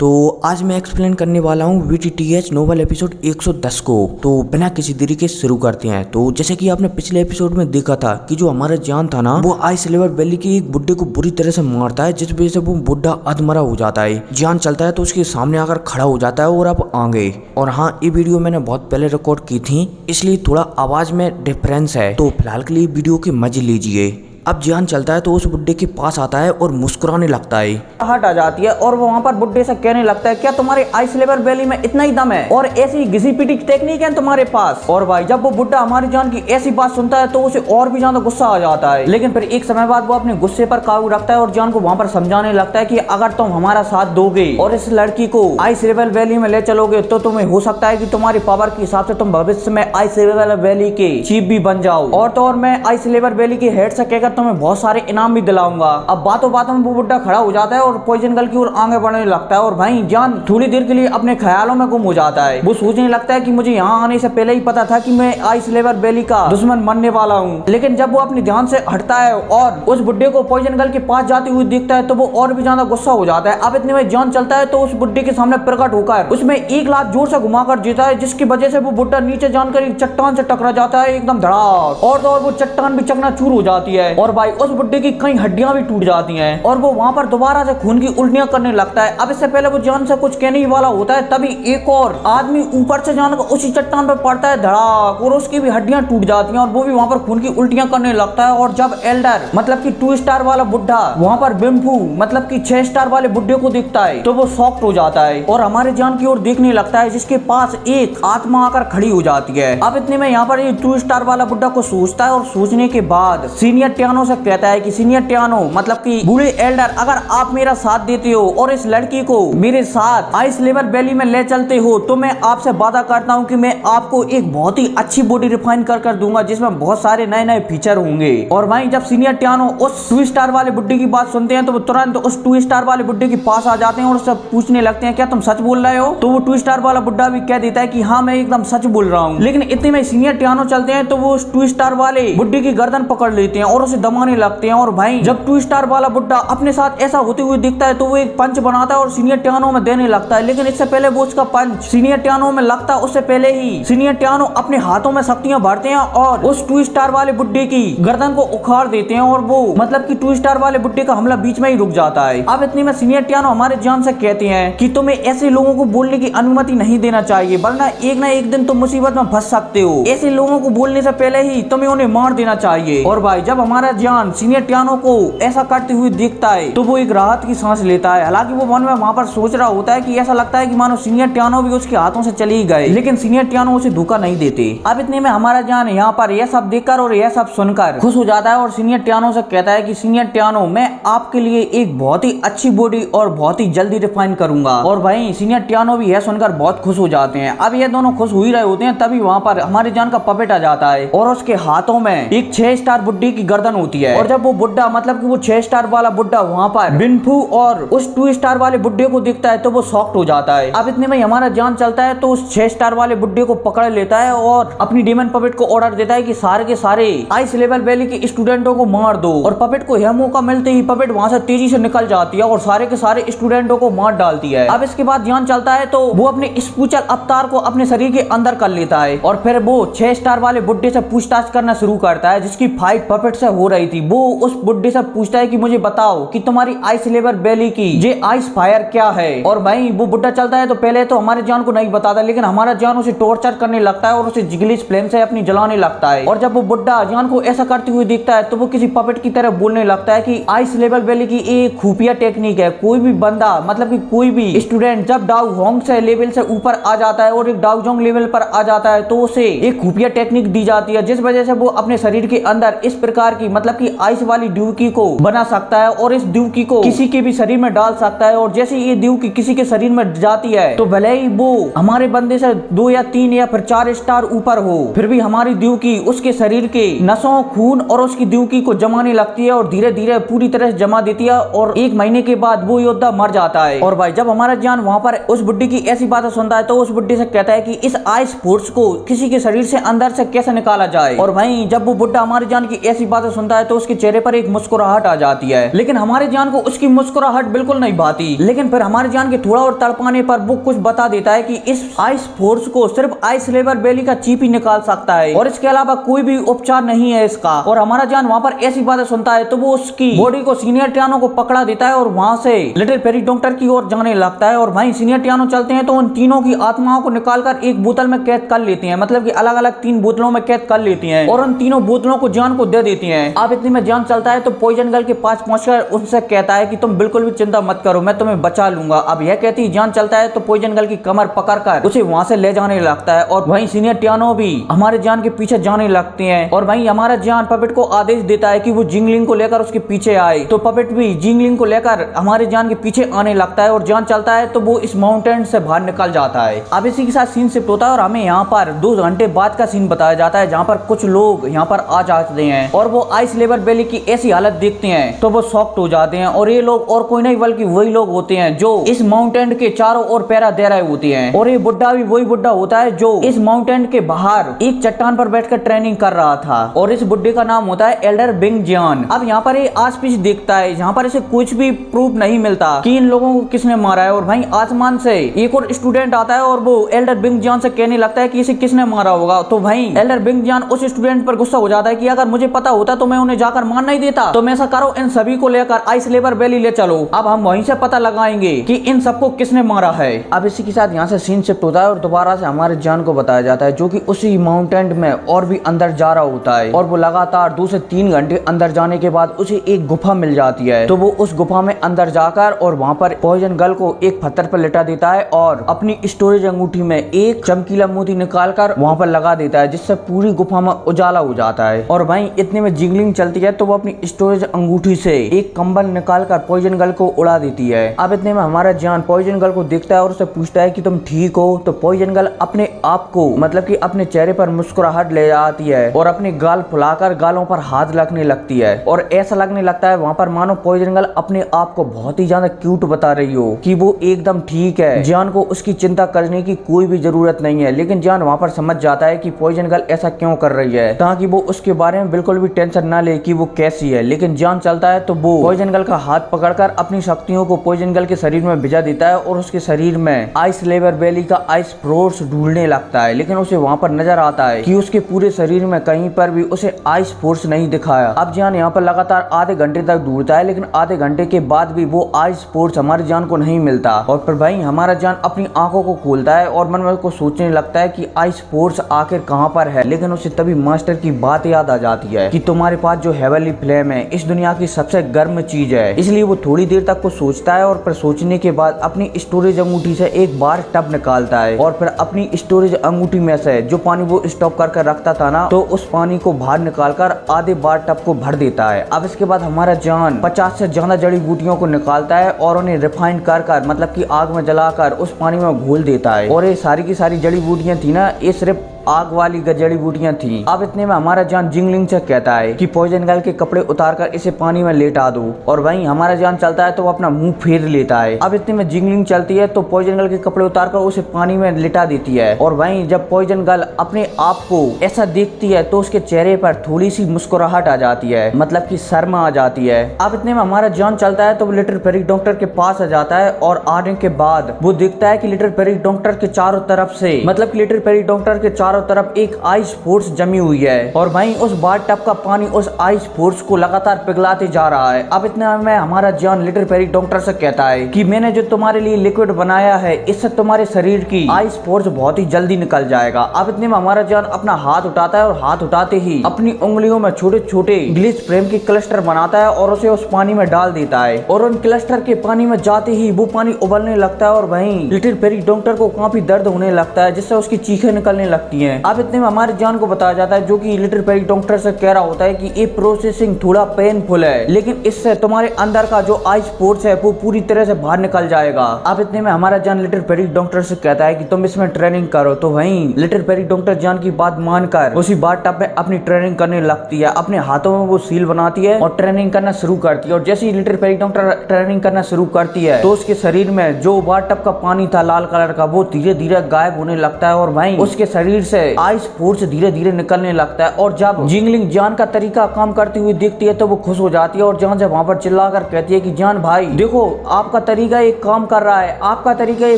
तो आज मैं एक्सप्लेन करने वाला हूँ VTTH नोवेल एपिसोड 110 को। तो बिना किसी देरी के शुरू करते हैं। तो जैसे कि आपने पिछले एपिसोड में देखा था कि जो हमारा जान था ना, वो आइस लेवर वैली के एक बुड्ढे को बुरी तरह से मारता है, जिस वजह से वो बुड्ढा अधमरा हो जाता है। जान चलता है तो उसके सामने आकर खड़ा हो जाता है और अब आगे। और हाँ, ये वीडियो मैंने बहुत पहले रिकॉर्ड की थी, इसलिए थोड़ा आवाज में डिफरेंस है। तो फिलहाल के लिए वीडियो के मजे लीजिए। अब जान चलता है तो उस बुड्ढे के पास आता है और मुस्कुराने लगता है। हट आ जाती है और वो वहाँ पर बुड्ढे से कहने लगता है, क्या तुम्हारे आइस लेवर वैली में इतना ही दम है और ऐसी घिसी पिटी टेक्निक है तुम्हारे पास। और भाई जब वो बुड्ढा हमारी जान की ऐसी बात सुनता है तो उसे और भी ज्यादा गुस्सा आ जाता है। लेकिन फिर एक समय बाद वो अपने गुस्से पर काबू रखता है और जान को वहाँ पर समझाने लगता है कि अगर तुम हमारा साथ दोगे और इस लड़की को आइस लेवर वैली में ले चलोगे तो तुम्हें हो सकता है कि तुम्हारी पावर के हिसाब से तुम भविष्य में आइस लेवर वैली के चीफ भी बन जाओ। और तो और मैं आइस लेवर वैली के हेड से कहकर तुम्हें बहुत सारे इनाम भी दिलाऊंगा। अब बातों बातों में वो बुड्ढा खड़ा हो जाता है और पॉइजन गर्ल की ओर आगे बढ़ने लगता है। और भाई जान थोड़ी देर के लिए अपने ख्यालों में गुम हो जाता है। वो सोचने लगता है कि मुझे यहाँ आने से पहले ही पता था कि मैं आइस लेवर वैली का दुश्मन बनने वाला हूँ। लेकिन जब वो अपने ध्यान से हटता है और उस बुड्ढे को पॉइजन गर्ल के पास जाते हुए देखता है तो वो और भी ज्यादा गुस्सा हो जाता है। अब इतने में जान चलता है तो उस बुड्ढे के सामने प्रकट होकर उसमें एक लात जोर से घुमाकर देता है, जिसकी वजह से वो बुड्ढा नीचे जानकर एक चट्टान से टकरा जाता है एकदम धड़ाक। और तो और वो चट्टान भी चकनाचूर हो जाती है और भाई उस बुड्ढे की कई हड्डियां भी टूट जाती हैं और वो वहां पर दोबारा से खून की उल्टियां करने लगता है। अब इससे पहले वो जान से कुछ कहने ही वाला होता है, तभी एक और आदमी ऊपर से जान का उसी चट्टान पर पड़ता है धड़ाक और उसकी भी हड्डियां टूट जाती हैं और वो भी वहां पर खून की उल्टियां करने लगता है। और जब एल्डर मतलब कि 2 स्टार वाला बुड्ढा वहां पर बिम्फू मतलब कि 6 स्टार वाले बुड्ढे को दिखता है तो वो शॉक्ड हो जाता है और हमारे जान की ओर देखने लगता है, जिसके पास एक आत्मा आकर खड़ी हो जाती है। अब इतने में यहाँ पर ये 2 स्टार वाला बुड्ढा को सोचता है और सोचने के बाद सीनियर टियानो से कहता है कि सीनियर टियानो मतलब कि बूढ़े एल्डर, अगर आप मेरा साथ देते हो और इस लड़की को मेरे साथ आइस लेवर वैली में ले चलते हो तो मैं आपसे वादा करता हूं कि मैं आपको एक बहुत ही अच्छी बॉडी रिफाइन कर दूंगा, जिसमें बहुत सारे नए नए फीचर होंगे। और वहीं जब सीनियर टियानो उस 2 स्टार वाले बुड्ढे की बात सुनते हैं तो वो तुरंत उस 2 स्टार वाले बुड्ढे के पास आ जाते हैं और उससे पूछने लगते हैं, क्या तुम सच बोल रहे हो? तो वो 2 स्टार वाला बुड्ढा भी कह देता है कि हाँ मैं एकदम सच बोल रहा हूँ। लेकिन इतने में सीनियर टियानो चलते हैं तो वो उस 2 स्टार वाले बुड्ढे की गर्दन पकड़ लेते हैं और उसे दबाने लगते हैं। और भाई जब 2 स्टार वाला बुड्ढा अपने साथ ऐसा होते हुए दिखता है तो वो एक पंच बनाता है और सीनियर टियानो में देने लगता है। लेकिन इससे पहले वो उसका पंच सीनियर टियानो में लगता उससे पहले ही सीनियर टियानो अपने हाथों में शक्तियां भरते हैं और उस 2 स्टार वाले बुड्ढे की गर्दन को उखाड़ देते हैं और वो मतलब कि 2 स्टार वाले बुड्ढे का हमला बीच में ही रुक जाता है। अब इतने में सीनियर टियानो हमारे जान से कहते हैं कि तुम्हें ऐसे लोगों को बोलने की अनुमति नहीं देना चाहिए, वरना एक ना एक दिन तुम मुसीबत में फंस सकते हो। ऐसे लोगों को बोलने से पहले ही तुम्हें उन्हें मार देना चाहिए। और भाई जब हमारा जान सीनियर टियानो को ऐसा करते हुए देखता है तो वो एक राहत की सांस लेता है। हालांकि वो मन में वहां पर सोच रहा होता है कि ऐसा लगता है कि मानो सीनियर टियानो भी उसके हाथों से चली गए, लेकिन सीनियर टियानो उसे धोखा नहीं देते। अब इतने में हमारा जान यहाँ पर यह सब देखकर और यह सब सुनकर खुश हो जाता है और सीनियर टियानो से कहता है कि सीनियर टियानो, मैं आपके लिए एक बहुत ही अच्छी बॉडी और बहुत ही जल्दी रिफाइन करूंगा। और भाई सीनियर टियानो भी यह सुनकर बहुत खुश हो जाते हैं। अब ये दोनों खुश हो ही रहे होते हैं, तभी वहां पर हमारे जान का पपेट आ जाता है और उसके हाथों में एक 6 स्टार बुड्ढे की गर्दन होती है। और जब वो बुड्ढा मतलब कि वो 6 स्टार वाला बुड्ढा वहां पर बिनफू और उस 2 स्टार वाले बुड्ढे को दिखता है तो वो शॉक्ड हो जाता है। अब इतने में हमारा जान चलता है तो उस 6 स्टार वाले बुड्ढे को पकड़ लेता है और अपनी डेमन पपेट को ऑर्डर देता है कि सारे के सारे आइस लेवर वैली के स्टूडेंटों को मार दो। और पपेट को यह मौका मिलते ही पपेट वहां से तेजी से निकल जाती है और सारे के सारे स्टूडेंटों को मार डालती है। अब इसके बाद जान चलता है तो वो अपने स्पूचल अवतार को अपने शरीर के अंदर कर लेता है और फिर वो 6 स्टार वाले बुड्ढे से पूछताछ करना शुरू करता है, जिसकी फाइट पपेट से हो रही थी। वो उस बुड्ढे से पूछता है कि मुझे बताओ कि तुम्हारी आइस लेवर वैली की ये आइस फायर क्या है। और भाई वो बुड्ढा चलता है तो पहले तो हमारे जान को नहीं बताता, लेकिन हमारा जान उसे टॉर्चर करने लगता है और उसे जिगलिश फ्लेम से अपनी जलाने लगता है। और जब वो बुड्ढा जान को ऐसा करते हुए देखता है तो वो किसी पपेट की तरह बोलने लगता है कि आइस लेवर वैली की एक खुफिया टेक्निक है। कोई भी बंदा मतलब कि कोई भी स्टूडेंट जब डाउ होंग से लेवल से ऊपर आ जाता है और एक डाउजोंग लेवल पर आ जाता है तो उसे एक खुफिया टेक्निक दी जाती है, जिस वजह से वो अपने शरीर के अंदर इस प्रकार की मतलब कि आइस वाली ड्यूकी को बना सकता है और इस ड्यूकी को किसी के भी शरीर में डाल सकता है। और जैसे ये ड्यूकी किसी के शरीर में जाती है तो भले ही वो हमारे बंदे से 2 या 3 या फिर 4 स्टार ऊपर हो, फिर भी हमारी ड्यूकी उसके शरीर के नसों, खून और उसकी ड्यूकी को जमाने लगती है और धीरे धीरे पूरी तरह से जमा देती है और 1 महीने के बाद वो योद्धा मर जाता है। और भाई जब हमारा जान वहां पर उस बुड्ढी की ऐसी बातें सुनता है तो उस बुड्ढे से कहता है कि इस आइस फोर्स को किसी के शरीर से अंदर से कैसे निकाला जाए। और भाई जब वो बुड्ढा हमारी जान की ऐसी बातें सुनता है तो उसके चेहरे पर एक मुस्कुराहट आ जाती है, लेकिन हमारे जान को उसकी मुस्कुराहट बिल्कुल नहीं भाती। लेकिन फिर हमारे जान के थोड़ा और तड़पाने पर वो कुछ बता देता है कि इस आइस फोर्स को सिर्फ आइस लेवर बेली का चीफ ही निकाल सकता है और इसके अलावा कोई भी उपचार नहीं है इसका। और हमारा जान वहाँ पर ऐसी बातें सुनता है तो वो उसकी बॉडी को सीनियर टियानो को पकड़ा देता है और वहाँ से लिटिल फेरी डॉक्टर की ओर जाने लगता है। और वहीं सीनियर टियानो चलते हैं तो उन तीनों की आत्माओं को निकालकर एक बोतल में कैद कर लेती हैं, मतलब कि अलग अलग 3 बोतलों में कैद कर लेती हैं और उन तीनों बोतलों को जान को दे देती हैं। अब इतने में जान चलता है तो पॉइजन गर्ल के पास पहुंचकर उनसे कहता है कि तुम बिल्कुल भी चिंता मत करो, मैं तुम्हें बचा लूंगा। अब यह कहती जान चलता है तो पॉइजन गर्ल की कमर पकड़कर उसे वहां से ले जाने लगता है और वहीं सीनियर टियानो भी हमारे जान के पीछे जाने लगते हैं। और वहीं हमारा जान पपेट को आदेश देता है कि वो जिंगलिंग को लेकर उसके पीछे आए, तो पपेट भी जिंगलिंग को लेकर हमारे जान के पीछे आने लगता है और जान चलता है तो वो इस माउंटेन से बाहर निकल जाता है। अब इसी के साथ सीन शिफ्ट होता है और हमें यहाँ पर 2 घंटे बाद का सीन बताया जाता है जहाँ पर कुछ लोग यहाँ पर आ जाते हैं और वो आइस लेवर बेली की ऐसी हालत देखते हैं तो वो शॉक्ड हो जाते हैं। और ये लोग और कोई नहीं बल्कि वही लोग होते हैं जो इस माउंटेन के चारों ओर पैरा दे रहे होते हैं। और ये बुड्ढा भी वही बुड्ढा होता है जो इस माउंटेन के बाहर एक चट्टान पर बैठकर ट्रेनिंग कर रहा था और इस बुड्ढे का नाम होता है एल्डर बिंग जियान। अब यहाँ पर ये आस-पास देखता है, यहाँ पर इसे कुछ भी प्रूफ नहीं मिलता कि इन लोगों को किसने मारा है। और वहीं आसमान से एक और स्टूडेंट आता है और वो एल्डर बिंग जियान से कहने लगता है कि इसे किसने मारा होगा। तो वहीं एल्डर बिंग जियान उस स्टूडेंट पर गुस्सा हो जाता है कि अगर मुझे पता होता तो मैं उन्हें जाकर मार नहीं देता, तो मैं ऐसा करो इन सभी को लेकर आइस लेवर बेली ले चलो, अब हम वहीं से पता लगाएंगे कि इन सबको किसने मारा है। अब इसी के साथ यहाँ से सीन शिफ्ट होता है और दोबारा से हमारे जान को बताया जाता है जो कि उसी माउंटेन में और भी अंदर जा रहा होता है और वो लगातार 2 से 3 घंटे अंदर जाने के बाद उसे एक गुफा मिल जाती है। तो वो उस गुफा में अंदर जाकर और वहाँ पर पॉइजन गर्ल को एक पत्थर पर लेटा देता है और अपनी स्टोरेज अंगूठी में एक चमकीला मोती निकालकर वहाँ पर लगा देता है जिससे पूरी गुफा में उजाला हो जाता है। और वहीं इतने में जिंगलिंग चलती है तो वो अपनी स्टोरेज अंगूठी से एक कंबल निकालकर पॉइजन गर्ल को उड़ा देती है। अब इतने में हमारा जान पॉइजन गर्ल को देखता है और उससे पूछता है कि तुम ठीक हो। तो पॉइजन गर्ल अपने आप को मतलब कि अपने चेहरे पर मुस्कुराहट ले आती है और अपने गाल फुलाकर गालों पर हाथ रखने लगती है और ऐसा लगने लगता है वहाँ पर मानो पॉइजन गर्ल अपने आप को बहुत ही ज्यादा क्यूट बता रही हो कि वो एकदम ठीक है, जान को उसकी चिंता करने की कोई भी जरूरत नहीं है। लेकिन जान वहाँ पर समझ जाता है कि पॉइजन गर्ल ऐसा क्यों कर रही है ताकि वो उसके बारे में बिल्कुल भी टेंशन ना ले कि वो कैसी है। लेकिन जान चलता है तो वो पॉइजन गर्ल का हाथ पकड़कर अपनी शक्तियों को पॉइजन गर्ल के शरीर में भिजा देता है और उसके शरीर में आइस लेवर बेली का आइस फोर्स ढूंढने लगता है। लेकिन उसे वहाँ पर नजर आता है कि उसके पूरे शरीर में कहीं पर भी उसे आइस फोर्स नहीं दिखाया। अब जान यहाँ पर लगातार आधे घंटे तक ढूंढता है लेकिन आधे घंटे के बाद भी वो आइस फोर्स हमारी जान को नहीं मिलता। और फिर भाई हमारा जान अपनी आंखों को खोलता है और मन में को सोचने लगता है कि आइस फोर्स आखिर कहाँ पर है। लेकिन उसे तभी मास्टर की बात याद आ जाती है कि तुम्हारे पास जो हेवनली फ्लेम है इस दुनिया की सबसे गर्म चीज है। इसलिए वो थोड़ी देर तक को सोचता है और फिर सोचने के बाद अपनी स्टोरेज अंगूठी से एक बार टब निकालता है और फिर अपनी स्टोरेज अंगूठी में से जो पानी वो स्टॉक करके रखता था ना, तो उस पानी को बाहर निकालकर आधे बार टब को भर देता है। अब इसके बाद हमारा जान 50 से ज्यादा जड़ी बूटियों को निकालता है और उन्हें रिफाइन कर मतलब कि आग में जलाकर उस पानी में घोल देता है। और ये सारी की सारी जड़ी बूटियां थी ना, ये सिर्फ आग वाली जड़ी बूटियां थी। अब इतने में हमारा जान जिंगलिंग से कहता है कि पॉइजन गर्ल के कपड़े उतारकर इसे पानी में लेटा दो। और वहीं हमारा जान चलता है तो वो अपना मुंह फेर लेता है। अब इतने में जिंगलिंग चलती है तो पॉइजन गर्ल के कपड़े उतारकर उसे पानी में लेटा देती है। और वहीं जब पॉइजन गर्ल अपने आप को ऐसा देखती है तो उसके चेहरे पर थोड़ी सी मुस्कुराहट आ जाती है, मतलब की शर्म आ जाती है। अब इतने में हमारा जान चलता है तो वो लिटिल फेरी डॉक्टर के पास आ जाता है और आने के बाद वो देखता है कि लिटिल फेरी डॉक्टर के चारों तरफ से मतलब कि लिटिल फेरी डॉक्टर के चारों तरफ एक आइस फोर्स जमी हुई है और वहीं उस बाथ टब का पानी उस आइस फोर्स को लगातार पिघलाते जा रहा है। अब इतने में हमारा जान लिटिल फेरी डॉक्टर से कहता है कि मैंने जो तुम्हारे लिए लिक्विड बनाया है इससे तुम्हारे शरीर की आइस फोर्स बहुत ही जल्दी निकल जाएगा। अब इतने में हमारा जान अपना हाथ उठाता है और हाथ उठाते ही अपनी उंगलियों में छोटे छोटे ग्लिच फ्रेम के क्लस्टर बनाता है और उसे उस पानी में डाल देता है। और उन क्लस्टर के पानी में जाते ही वो पानी उबलने लगता है और वहीं लिटिल फेरी डॉक्टर को काफी दर्द होने लगता है जिससे उसकी चीखें निकलने लगती है। अब इतने में हमारे जान को बताया जाता है जो कि लिटिल फेरी डॉक्टर से कह रहा होता है कि ये प्रोसेसिंग थोड़ा पेनफुल है लेकिन इससे तुम्हारे अंदर का जो आइस फोर्स है वो पूरी तरह से बाहर निकल जाएगा। अब इतने में हमारा जान लिटिल फेरी डॉक्टर से कहता है कि तुम इसमें ट्रेनिंग करो। तो वहीं लिटिल फेरी डॉक्टर जान की बात मानकर उसी बाथ टब में अपनी ट्रेनिंग करने लगती है। अपने हाथों में वो सील बनाती है और ट्रेनिंग करना शुरू करती है। और जैसे ही लिटिल फेरी डॉक्टर ट्रेनिंग करना शुरू करती है तो उसके शरीर में जो बाथ टब का पानी था लाल कलर का वो धीरे धीरे गायब होने लगता है और वहीं उसके शरीर से आइस फोर्स धीरे धीरे निकलने लगता है और जब जिंगलिंग जान का तरीका काम करती हुई देखती है तो वो खुश हो जाती है और जान से वहां पर चिल्लाकर कहती है कि जान भाई देखो आपका तरीका ये काम कर रहा है, आपका तरीका ये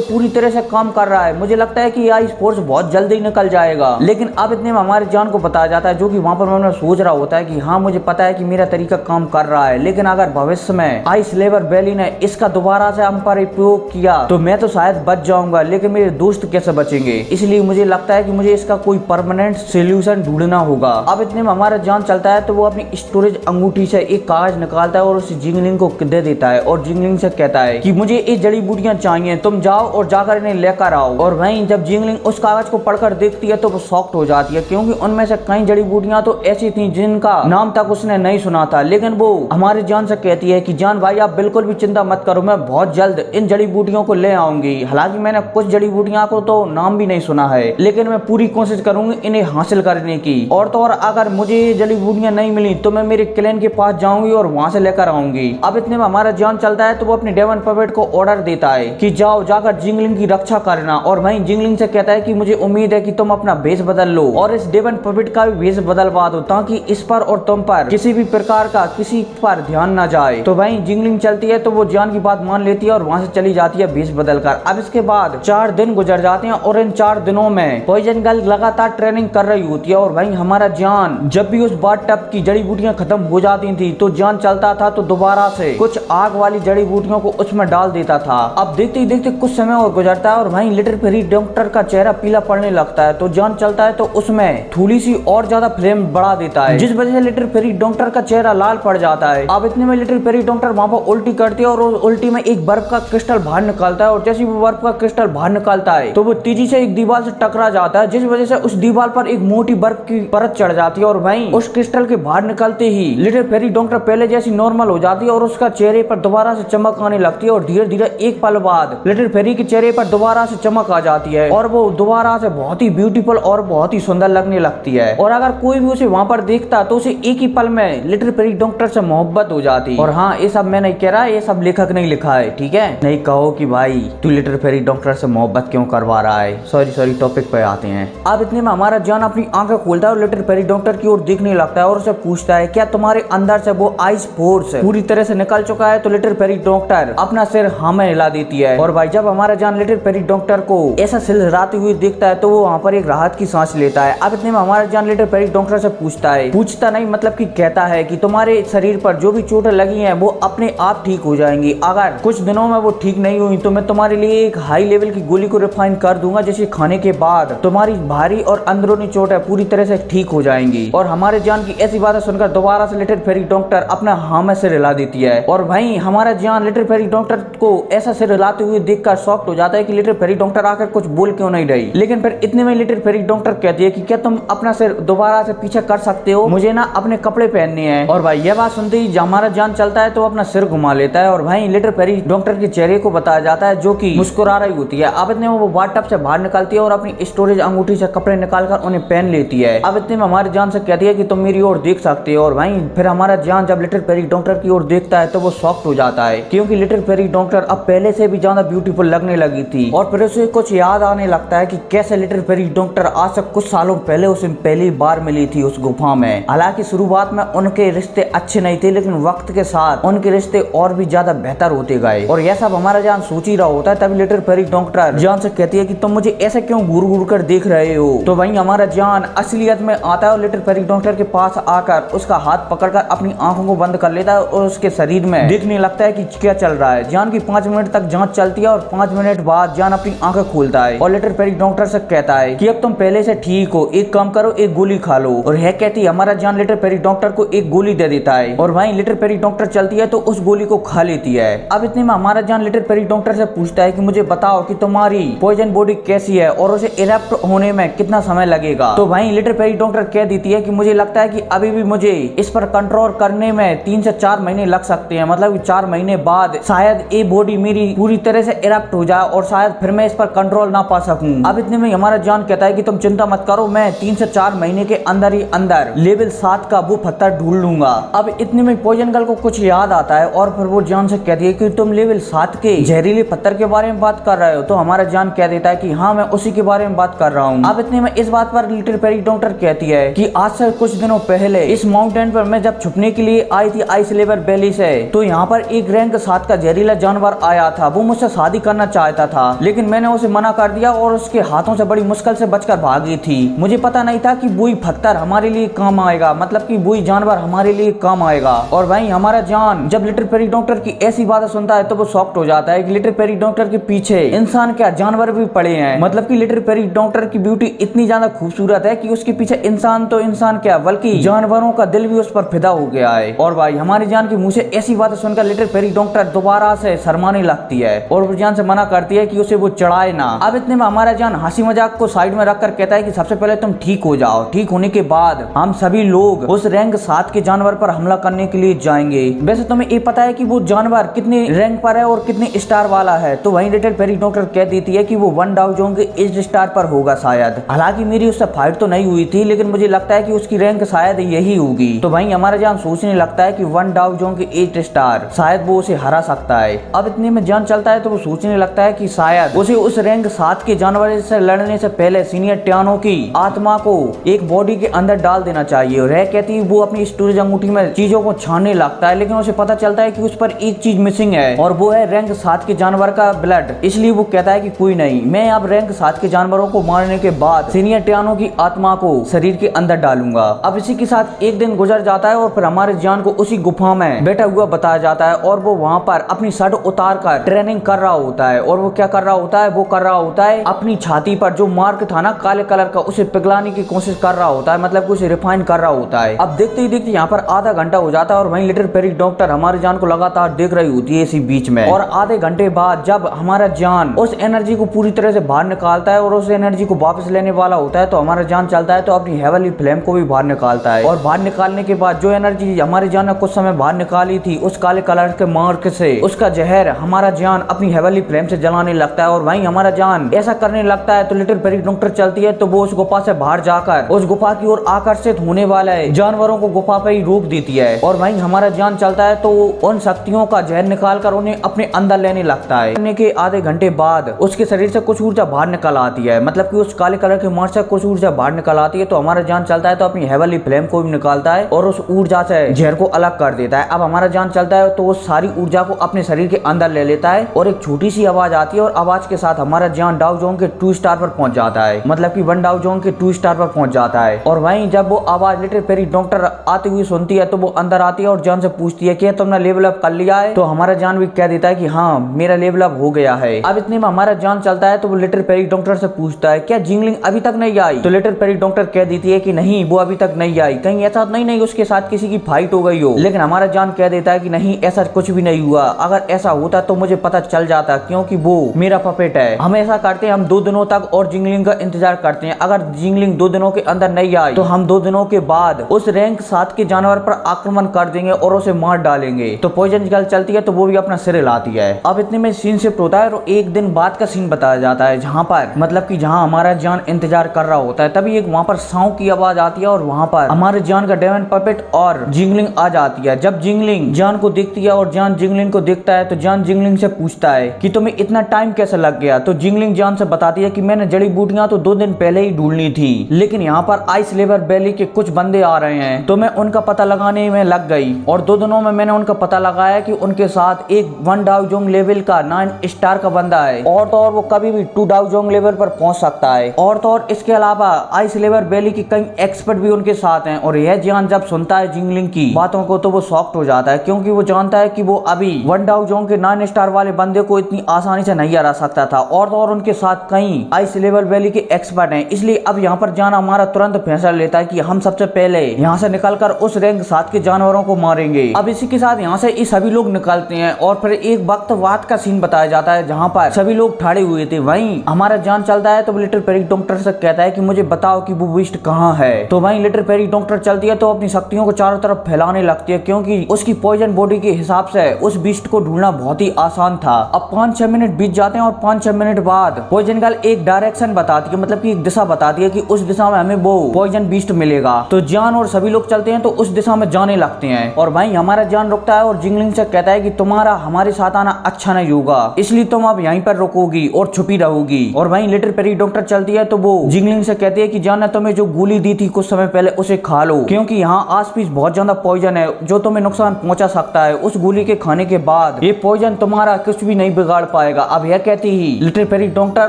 पूरी तरह से काम कर रहा है। मुझे लगता है कि आइस फोर्स बहुत जल्दी निकल जाएगा। लेकिन अब इतने में हमारे जान को बताया जाता है, जो कि वहां पर मैं सोच रहा होता है कि हाँ मुझे पता है कि मेरा तरीका काम कर रहा है, लेकिन अगर भविष्य में आइस लेवर बेली ने इसका दोबारा से हम पर उपयोग किया तो मैं तो शायद बच जाऊंगा, लेकिन मेरे दोस्त कैसे बचेंगे। इसलिए मुझे लगता है कि मुझे इसका कोई परमानेंट सोल्यूशन ढूंढना होगा। अब इतने में हमारा जान चलता है तो वो अपनी स्टोरेज अंगूठी से एक कागज निकालता है और उस जिंगलिंग को दे देता है और जिंगलिंग से कहता है कि मुझे ये जड़ी बूटियां चाहिए, तुम जाओ और जाकर इन्हें लेकर आओ। और वहीं जब जिंगलिंग उस कागज को पढ़कर देखती है तो वो शॉक्ड हो जाती है, क्योंकि उनमें से कई जड़ी बूटियां तो ऐसी थी जिनका नाम तक उसने नहीं सुना था। लेकिन वो हमारे जान से कहती है कि जान भाई आप बिल्कुल भी चिंता मत करो, मैं बहुत जल्द इन जड़ी बूटियों को ले आऊंगी। हालांकि मैंने कुछ जड़ी बूटियां को तो नाम भी नहीं सुना है, लेकिन मैं पूरी कोशिश करूंगी इन्हें हासिल करने की। और तो और अगर मुझे ये जड़ी बूटियां नहीं मिली तो मैं मेरे क्लैन के पास जाऊंगी और वहां से लेकर आऊंगी। अब इतने में हमारा जान चलता है तो वो अपने डेवन पपेट को ऑर्डर देता है कि जाओ जाकर जिंगलिंग की रक्षा करना। और वहीं जिंगलिंग से कहता है कि मुझे उम्मीद है कि तुम अपना भेष बदल लो और इस डेवन पपेट का भी भेष बदलवा दो, ताकि इस पर और तुम पर किसी भी प्रकार का किसी पर ध्यान न जाए। तो वहीं जिंगलिंग चलती है तो वो जान की बात मान लेती है और वहां से चली जाती है भेष बदलकर। अब इसके बाद 4 दिन गुजर जाते हैं और इन 4 दिनों में पॉइजन गर्ल लगातार ट्रेनिंग कर रही होती है। और वहीं हमारा जान जब भी उस बाथ टब की जड़ी बूटियां खत्म हो जाती थी तो जान चलता था तो दोबारा से कुछ आग वाली जड़ी बूटियों को उसमें डाल देता था। अब देखते ही देखते कुछ समय और गुजरता है और वहीं लिटिल फेरी डॉक्टर का चेहरा पीला पड़ने लगता है। तो जान चलता है तो उसमें थोड़ी सी और ज्यादा फ्लेम बढ़ा देता है, जिस वजह से लिटिल फेरी डॉक्टर का चेहरा लाल पड़ जाता है। अब इतने में लिटिल फेरी डॉक्टर वहां पर उल्टी करती है और उस उल्टी में एक बर्फ का क्रिस्टल बाहर निकालता है। और जैसे वो बर्फ का क्रिस्टल बाहर निकालता है तो वो तेजी से एक दीवार से टकरा जाता है, जिस वजह से उस दीवार पर एक मोटी बर्फ की परत चढ़ जाती है। और वहीं उस क्रिस्टल के बाहर निकलते ही लिटिल फेरी डॉक्टर पहले जैसी नॉर्मल हो जाती है और उसका चेहरे पर दोबारा से चमक आने लगती है। और धीरे धीरे एक पल बाद लिटिल फेरी के चेहरे पर दोबारा से चमक आ जाती है और वो दोबारा से बहुत ही ब्यूटीफुल और बहुत ही सुंदर लगने लगती है। और अगर कोई भी उसे वहां पर देखता तो उसे एक ही पल में लिटिल फेरी डॉक्टर से मोहब्बत हो जाती। और हाँ, ये सब मैं नहीं कह रहा, ये सब लेखक ने लिखा है, ठीक है। नहीं कहो कि भाई तू लिटिल फेरी डॉक्टर से मोहब्बत क्यों करवा रहा है। सॉरी टॉपिक पे आते हैं। अब इतने में हमारा जान अपनी आंखें खोलता है और लिटिल फेरी डॉक्टर की ओर देखने लगता है और उसे पूछता है क्या तुम्हारे अंदर से वो आइस फोर्स पूरी तरह से निकल चुका है। तो लिटिल फेरी डॉक्टर अपना सिर हाँ में हिला देती है। और भाई जब हमारा जान लिटिल फेरी डॉक्टर को ऐसा सिर हिलाते हुए देखता है तो वो वहाँ पर एक राहत की सांस लेता है। अब इतने में हमारा जान लिटिल फेरी डॉक्टर से पूछता नहीं मतलब कि कहता है कि तुम्हारे शरीर पर जो भी चोटें लगी हैं वो अपने आप ठीक हो जाएंगी। अगर कुछ दिनों में वो ठीक नहीं हुई तो मैं तुम्हारे लिए एक हाई लेवल की गोली को रिफाइन कर दूंगा, जिसे खाने के बाद तुम्हारी भारी और अंदरूनी चोटें पूरी तरह से ठीक हो जाएंगी। और हमारे जान की ऐसी बातें सुनकर दोबारा से लिटिल फेरी डॉक्टर अपना हाँ में सिर हिला देती है। और वहीं हमारा जान लिटिल फेरी डॉक्टर को ऐसा सिर हिलाते हुए देखकर शॉक्ड हो जाता है कि लिटिल फेरी डॉक्टर आकर कुछ बोल क्यों नहीं रही। लेकिन फिर इतने में लिटिल फेरी डॉक्टर कहती है कि क्या तुम अपना सिर दोबारा से पीछे कर सकते हो, मुझे ना अपने कपड़े पहनने हैं। और भाई यह बात सुनते ही हमारा जान चलता है तो अपना सिर घुमा लेता है और वहीं लिटिल फेरी डॉक्टर के चेहरे को बताया जाता है जो कि मुस्कुरा रही होती है। अब इतने में वो बाथ टब से बाहर निकलती है और अपनी स्टोरेज अंगूठी से कपड़े निकालकर उन्हें पहन लेती है। अब इतने में हमारे जान से कहती है कि तुम मेरी ओर देख सकते हो। और वहीं फिर हमारा जान जब लिटिल फेरी डॉक्टर की ओर देखता है तो वो शॉक्ड हो जाता है, क्योंकि लिटिल फेरी डॉक्टर अब पहले से भी ज्यादा ब्यूटीफुल लगने लगी थी। और फिर उसे कुछ याद आने लगता है कि कैसे लिटिल फेरी डॉक्टर आज से कुछ सालों पहले उसे पहली बार मिली थी उस गुफा में। हालांकि शुरुआत में उनके रिश्ते अच्छे नहीं थे, लेकिन वक्त के साथ उनके रिश्ते और भी ज्यादा बेहतर होते गए। और यह सब हमारा जान सोच ही रहा होता है तभी लिटिल फेरी डॉक्टर जान से कहती है कि तुम मुझे ऐसे क्यों घूर घूर कर देख रहे हो। तो वहीं हमारा जान असलियत में आता है और लिटिल फेरी डॉक्टर के पास आकर उसका हाथ पकड़कर अपनी आंखों को बंद कर लेता है और उसके शरीर में देखने लगता है कि क्या चल रहा है। जान की 5 मिनट तक जांच चलती है और 5 मिनट बाद जान अपनी आंखें खोलता है और लिटिल फेरी डॉक्टर से कहता है कि अब तुम पहले से ठीक हो, एक काम करो, एक गोली खा लो। और यह कहती है हमारा जान लिटिल फेरी डॉक्टर को एक गोली दे देता है और वहीं लिटिल फेरी डॉक्टर चलती है तो उस गोली को खा लेती है। अब इतने में हमारा जान लिटिल फेरी डॉक्टर से पूछता है कि मुझे बताओ कि तुम्हारी पॉइजन बॉडी कैसी है और उसे इरप्ट होने में कितना समय लगेगा। तो वहीं लिटिल फेरी डॉक्टर कह देती है कि मुझे लगता है कि अभी भी मुझे इस पर कंट्रोल करने में 3 से 4 महीने लग सकते हैं। मतलब कि 4 महीने बाद शायद ये बॉडी मेरी पूरी तरह से इरप्ट हो जाए और शायद फिर मैं इस पर कंट्रोल ना पा सकूं। अब इतने में हमारा जान कहता है कि तुम चिंता मत करो, मैं 3 से 4 महीने के अंदर ही अंदर लेवल 7 का वो पत्थर ढूंढ लूंगा। अब इतने में पॉइजन गर्ल को कुछ याद आता है और फिर वो जान से कहती है कि तुम लेवल 7 के जहरीले पत्थर के बारे में बात कर रहे हो। तो हमारा जान कह देता है कि हाँ, मैं उसी के बारे में बात कर रहा हूँ। अब इतने में इस बात पर लिटिल पेरी डॉक्टर कहती है कि आज से कुछ दिनों पहले इस माउंटेन पर मैं जब छुपने के लिए आई थी आइस लेवर वैली से, तो यहाँ पर एक रैंक 7 का जहरीला जानवर आया था। वो मुझसे शादी करना चाहता था, लेकिन मैंने उसे मना कर दिया और उसके हाथों से बड़ी मुश्किल से बचकर भागी थी। मुझे पता नहीं था कि वही पत्थर हमारे लिए काम आएगा, मतलब कि वही जानवर हमारे लिए काम आएगा। और वहीं हमारा जान जब लिटिल पेरी डॉक्टर की ऐसी बातें सुनता है तो वो शॉक्ड हो जाता है कि लिटिल पेरी डॉक्टर के पीछे इंसान क्या जानवर भी पड़े हैं। मतलब कि लिटिल पेरी डॉक्टर की ब्यूटी इतनी ज्यादा खूबसूरत है कि उसके पीछे इंसान तो इंसान क्या बल्कि जानवरों का दिल भी उस पर फिदा हो गया है। और भाई हमारी जान की मुंह से ऐसी बातें सुनकर लिटिल पेरी डॉक्टर दोबारा से शर्माने लगती है और वो जान से मना करती है कि उसे वो चढ़ाए ना। अब इतने में हमारा जान हंसी मजाक को साइड में रखकर कहता है कि सबसे पहले तुम ठीक हो जाओ, ठीक होने के बाद हम सभी लोग उस रैंक 7 के जानवर पर हमला करने के लिए जाएंगे। वैसे तुम्हें ये पता है कि वो जानवर कितने रैंक पर है और कितने स्टार वाला है? तो वहीं लिटिल पेरी डॉक्टर कह देती है कि वो 1 डाउ जोंग के 8 स्टार पर होगा शायद। हालांकि मेरी उससे फाइट तो नहीं हुई थी, लेकिन मुझे लगता है कि उसकी रैंक शायद यही होगी। तो वहीं हमारा जान सोचने लगता है कि 1 डाउ जोंग के 8 स्टार शायद वो उसे हरा सकता है। अब इतने में जान चलता है तो वो सोचने लगता है कि शायद उसे उस रैंक 7 के जानवर से लड़ने से पहले सीनियर टियानो की आत्मा को एक बॉडी के अंदर डाल देना चाहिए। और कहती है वो अपनी स्टोरेज अंगूठी में चीजों को छानने लगता है, लेकिन उसे पता चलता है कि उस पर एक चीज मिसिंग है और वो है रैंक 7 के जानवर का ब्लड। इसलिए वो कहता है कि कोई नहीं, मैं अब रैंक 7 के जानवरों को मारने के बाद सीनियर टियानो की आत्मा को शरीर के अंदर डालूंगा। अब इसी के साथ एक दिन गुजर जाता है और फिर हमारे जान को उसी गुफा में बैठा हुआ बताया जाता है और वो वहाँ पर अपनी शर्ट उतार कर ट्रेनिंग कर रहा होता है। और वो क्या कर रहा होता है? वो कर रहा होता है अपनी छाती पर जो मार्क था ना काले कलर का, उसे पिघलाने की कोशिश कर रहा होता है, मतलब उसे रिफाइन कर रहा होता है। अब देखते ही देखते यहाँ पर आधा घंटा हो जाता है और वहीं लिटिल पेरी डॉक्टर हमारी जान को लगातार देख रही होती है इसी बीच में। और आधे घंटे बाद जब हमारा जान उस एनर्जी को पूरी तरह से बाहर निकालता है और उस एनर्जी को वापस लेने वाला होता है, तो हमारा जान चलता है तो अपनी हेवनली फ्लेम को भी बाहर निकालता है। और बाहर निकालने के बाद जो एनर्जी हमारी जान ने कुछ समय बाहर निकाली थी उस काले कलर के मार्क से, उसका जहर हमारा जान अपनी हेवनली फ्लेम से जलाने लगता है। और वहीं हमारा जान ऐसा करने लगता है तो लिटिल पेरी डॉक्टर चलती है तो वो उस गुफा से बाहर जाकर उस गुफा की ओर आकर्षित होने वाले जानवरों को गुफा पे ही रोक देती है। और वहीं हमारा जान चलता है तो उन शक्तियों का जहर निकालकर उन्हें अपने अंदर लेने लगता है। लेने के आधे घंटे बाद उसके शरीर से कुछ ऊर्जा बाहर निकल आती है, मतलब कि उस काले कलर के मार्क से कुछ ऊर्जा बाहर निकल आती है। तो हमारा जान चलता है तो अपनी हेवनली फ्लेम को भी निकालता है और उस ऊर्जा से जहर को अलग कर देता है। अब हमारा जान चलता है तो वो सारी ऊर्जा को अपने शरीर के अंदर ले लेता है और एक छोटी सी आवाज आती है और आवाज के साथ हमारा जान डाउ जोंग के 2 स्टार पर पहुंच जाता है, मतलब कि 1 डाउ जोंग के 2 स्टार पर पहुंच जाता है। और वहीं जब वो आवाज लिटिल पेरी डॉक्टर आती हुई सुनती है तो वो अंदर आती है और जान से पूछती है कि तुमने लेवल अप कर लिया है? तो हमारा जान भी कह देता है कि हाँ मेरा लेवल अप हो गया है। अब इतने में हमारा जान चलता है तो वो लिटिल पेरी डॉक्टर से पूछता है क्या जिंगलिंग अभी तक नहीं आई? तो लिटिल पेरी डॉक्टर कह देती है कि नहीं वो अभी तक नहीं आई, कहीं ऐसा नहीं उसके साथ किसी की फाइट हो गई हो। लेकिन हमारा जान कह देता है कि नहीं ऐसा कुछ भी नहीं हुआ, अगर ऐसा होता तो मुझे पता चल जाता क्योंकि वो मेरा पपेट है। हम ऐसा करते हैं हम 2 दिनों तक और जिंगलिंग का इंतजार करते हैं, अगर जिंगलिंग 2 दिनों के अंदर नहीं आई तो हम 2 दिनों के बाद उस रैंक 7 के जानवर पर आक्रमण कर देंगे और उसे मार डालेंगे। तो पॉइजन गर्ल चलती है तो वो भी अपना सिर हिलाती है। अब इतने में सीन शिफ्ट होता है और एक दिन बाद का सीन बताया जाता है जहाँ पर मतलब कि जहाँ हमारा जान इंतजार कर रहा होता है, तभी एक वहाँ पर सांव की आवाज आती है और वहाँ पर हमारे जान का डेमन पपेट और जिंगलिंग आ जाती है। जब जिंगलिंग जान को देखती है और जान जिंगलिंग को देखता है तो जान जिंगलिंग से पूछता है कि तुम्हें इतना टाइम कैसे लग गया? तो जिंगलिंग जान से बताती है कि मैंने जड़ी बूटियां तो 2 दिन पहले ही ढूंढनी थी, लेकिन यहाँ पर आइस लेवर वैली के कुछ बंदे आ रहे हैं तो मैं उनका पता लगाने में लग गई और 2 दिनों में मैंने उनका पता लगाया कि उनके साथ एक 1 डाउ जोंग लेवल का 9 स्टार का बंदा है और तो और वो कभी भी 2 डाउ जोंग लेवल पर पहुंच सकता है। और तो और इसके अलावा आइस लेवर वैली की कई एक्सपर्ट भी उनके साथ हैं। और यह जान जब सुनता है जिंगलिंग की बातों को तो वो शॉक्ड हो जाता है, क्योंकि वो जानता है कि वो अभी 1 डाउ जोंग के 9 स्टार वाले बंदे को इतनी आसानी से नहीं हरा सकता था। और तो और उनके साथ कई आइस लेवर वैली के एक्सपर्ट हैं। इसलिए अब यहाँ पर जान हमारा तुरंत फैसला लेता है कि हम सबसे पहले यहाँ से निकलकर उस रैंक 7 के जानवरों को मारेंगे। अब इसी के साथ यहाँ से ये सभी लोग निकलते हैं और फिर एक वक्त बाद का सीन बताया जाता है जहाँ पर सभी लोग ठाड़े हुए थे। वहीं हमारा जान चलता है तो लिटिल पेरी डॉक्टर से कहता है कि मुझे बताओ कि वो बीस्ट कहाँ है। तो वहीं लिटिल पेरी डॉक्टर चलती है तो अपनी शक्तियों को चारों तरफ फैलाने लगती है, क्योंकि उसकी पॉइजन बॉडी के हिसाब से उस बीस्ट को ढूंढना बहुत ही आसान था। अब 5-6 मिनट बीत जाते हैं और 5-6 मिनट बाद पॉइजन गर्ल एक डायरेक्शन बताती है, मतलब कि एक दिशा बताती है कि उस दिशा में हमें वो पॉइजन बीस्ट मिलेगा। तो जान और सभी लोग चलते हैं तो उस दिशा में जाने लगते हैं। और वहीं हमारा जान रुकता है और जिंगलिंग से कहता है कि तुम्हारा हमारे साथ आना अच्छा नहीं होगा, इसलिए तुम अब यहीं पर रुकोगी और छुपी रहोगी। और वहीं लिटिल पेरी डॉक्टर चलती है तो वो जिंगलिंग से कहती है कि जाना तुम्हें जो गोली दी थी कुछ समय पहले उसे खा लो, क्योंकि यहाँ आसपास बहुत ज्यादा पॉइजन है जो तुम्हें नुकसान पहुंचा सकता है। उस गोली के खाने के बाद ये पॉइजन तुम्हारा कुछ भी नहीं बिगाड़ पाएगा। अब यह कहती ही लिटिल फेरी डॉक्टर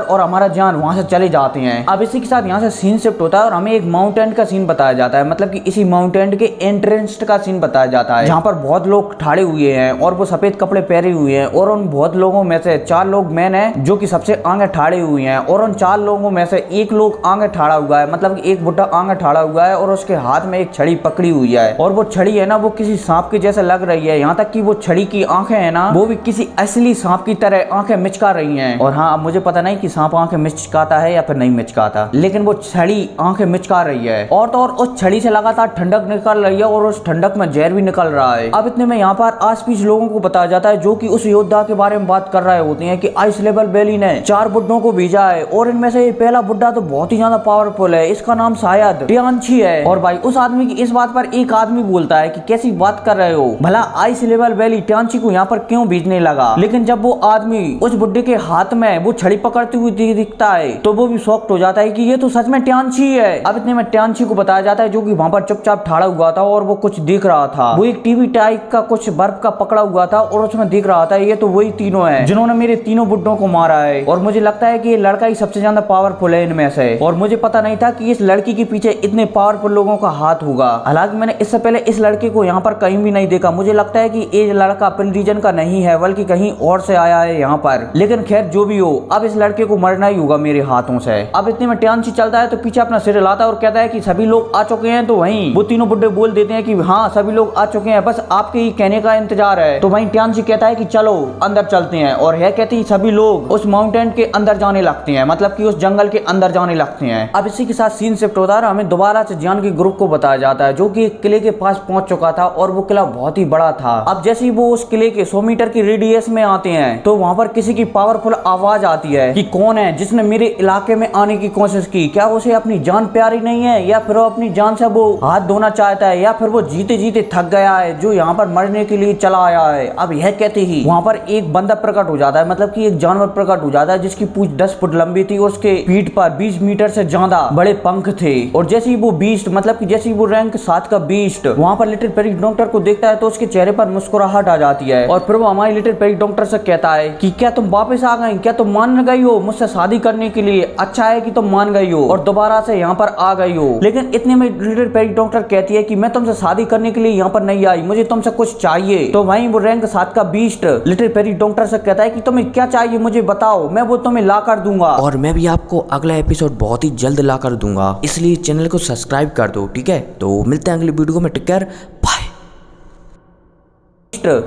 और हमारा जान वहां से चले जाते हैं। अब इसी के साथ यहाँ से सीन शिफ्ट होता है और हमें एक माउंटेन का सीन बताया जाता है, मतलब कि इसी माउंटेन के एंट्रेंस का सीन बताया जाता है जहाँ पर बहुत लोग ठाड़े हुए हैं और वो सफेद कपड़े पहने हुए हैं और उन बहुत लोगों में से 4 लोग मैन है जो कि सबसे आगे ठाड़े हुए हैं और उन 4 लोगों में से एक लोग आगे ठाड़ा हुआ है, मतलब कि एक बुड्ढा आगे ठाड़ा हुआ है और उसके हाथ में एक छड़ी पकड़ी हुई है और वो छड़ी है ना वो किसी सांप के जैसे लग रही है। यहाँ तक कि वो छड़ी की आंखें है ना वो भी किसी असली सांप की तरह आंखें मिचका रही हैं। और हाँ, अब मुझे पता नहीं कि सांप आंखें मिचकाता है या फिर नहीं मिचकाता, लेकिन वो छड़ी आंखें मिचका रही है। और तो और उस छड़ी से लगातार ठंडक निकल रही है और उस ठंडक में जहर भी निकल रहा है। अब इतने में यहाँ पर आस-पास लोगों को बताया जाता है जो कि उस योद्धा के बारे में बात कर रहे होते हैं कि आइस लेवल वैली ने 4 बुड्ढों को भेजा है और इनमें से पहला बुड्ढा तो बहुत ही ज्यादा पावरफुल है, इसका नाम शायद टियानची है। और भाई उस आदमी की इस बात पर एक आदमी बोलता है कि कैसी बात कर रहे हो, भला आइस लेवल वैली टियानची को यहाँ पर क्यों भेजने लगा। लेकिन जब वो आदमी उस बुड्ढे के हाथ में वो छड़ी पकड़ते हुए दिखता है तो वो भी शॉक्ड हो जाता है कि ये तो सच में टियानची है। अब इतने में टियानची को बताया जाता है जो कि वहां पर चुपचाप ठाड़ा हुआ था और वो कुछ देख रहा था। वो एक टीवी टाइप का कुछ बर्फ का पकड़ा हुआ था और उसमें देख रहा था ये तो वही तीनों हैं जिन्होंने मेरे तीनों बुड्ढों को मारा है। और मुझे लगता है कि ये लड़का ही सबसे ज्यादा पावरफुल है इनमें से और मुझे पता नहीं था कि इस लड़की के पीछे इतने पावरफुल लोगों का हाथ होगा। हालांकि मैंने इससे पहले इस लड़के को यहाँ पर कहीं भी नहीं देखा। मुझे लगता है कि ये लड़का पिल रीजन का नहीं है बल्कि कहीं और से आया है यहाँ पर। लेकिन खैर जो भी हो, अब इस लड़के को मरना ही होगा मेरे हाथों से। अब इतने में टियानची चलता है तो पीछे अपना सिर हिलाता है और कहता है कि सभी लोग आ चुके हैं। तो वहीं वो तीनों बुड्ढे बोल देते हैं कि हाँ सभी लोग आ चुके हैं, बस आपके ही कहने का इंतजार है। तो वहीं टियानची कहता है कि चलो अंदर चलते हैं और यह कहती सभी लोग उस माउंटेन के अंदर जाने लगते हैं, मतलब कि उस जंगल के अंदर जाने लगते हैं। अब इसी के साथ सीन शिफ्ट होता है, हमें दोबारा से जान के ग्रुप को बताया जाता है जो कि एक किले के पास पहुंच चुका था और वो किला बहुत ही बड़ा था। अब जैसे ही वो उस किले के 100 मीटर की रेडियस में आते हैं तो वहां पर किसी की पावरफुल आवाज आती है कि कौन है जिसने मेरे इलाके में आने की कोशिश की, क्या उसे अपनी जान प्यारी नहीं है या फिर वो अपनी जान से वो हाथ धोना चाहता है या फिर वो जीते जीते थक गया है जो यहाँ पर मरने के लिए चला आया है। अब यह कहते ही वहां पर एक बंदा प्रकट हो जाता है, मतलब कि एक जानवर प्रकट हो जाता है जिसकी पूंछ 10 फुट लंबी थी और उसके पीठ पर 20 मीटर से ज्यादा बड़े पंख थे। और जैसे ही वो बीस्ट, मतलब कि जैसे ही वो रैंक 7 का बीस्ट वहां पर लिटिल फेरी डॉक्टर को देखता है तो उसके चेहरे पर मुस्कुराहट आ जाती है और फिर वो हमारी लिटिल फेरी डॉक्टर से कहता है कि क्या तुम वापस आ गई, क्या तुम मान गई हो मुझसे शादी करने के लिए, अच्छा है कि तुम मान गई हो और दोबारा से यहाँ पर आ गई हो। लेकिन इतने में लिटिल फेरी डॉक्टर कहती है कि मैं तुमसे शादी करने के लिए यहाँ पर नहीं आई, मुझे तुमसे कुछ चाहिए। तो वहीं वो रैंक 7 का बीस्ट लिटिल फेरी डॉक्टर से कहता है कि तुम्हें क्या चाहिए मुझे बताओ, मैं वो तुम्हें ला कर दूंगा। और मैं भी आपको अगला एपिसोड बहुत ही जल्द ला कर दूंगा, इसलिए चैनल को सब्सक्राइब कर दो, ठीक है। तो मिलते हैं अगली वीडियो में, take care, bye.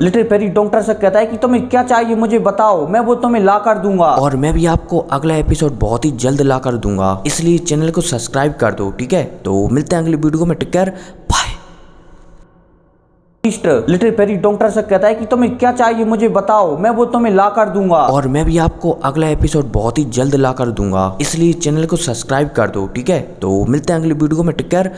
Little fairy doctor से कहता है कि तुम्हें क्या चाहिए मुझे बताओ, मैं वो तुम्हें ला कर दूंगा। और मैं भी आपको अगला एपिसोड बहुत ही जल्द ला कर दूंगा, इसलिए चैनल को सब्सक्राइब कर दो, ठीक है। तो मिलते हैं अगली वीडियो में, take care, bye. Little fairy doctor से कहता है कि तुम्हें क्या चाहिए मुझे बताओ, मैं वो तुम्हें ला कर दूंगा। और मैं भी आपको अगला एपिसोड बहुत ही जल्द ला कर दूंगा, इसलिए चैनल को सब्सक्राइब कर दो, ठीक है। तो मिलते हैं अगली वीडियो में, टेक केयर।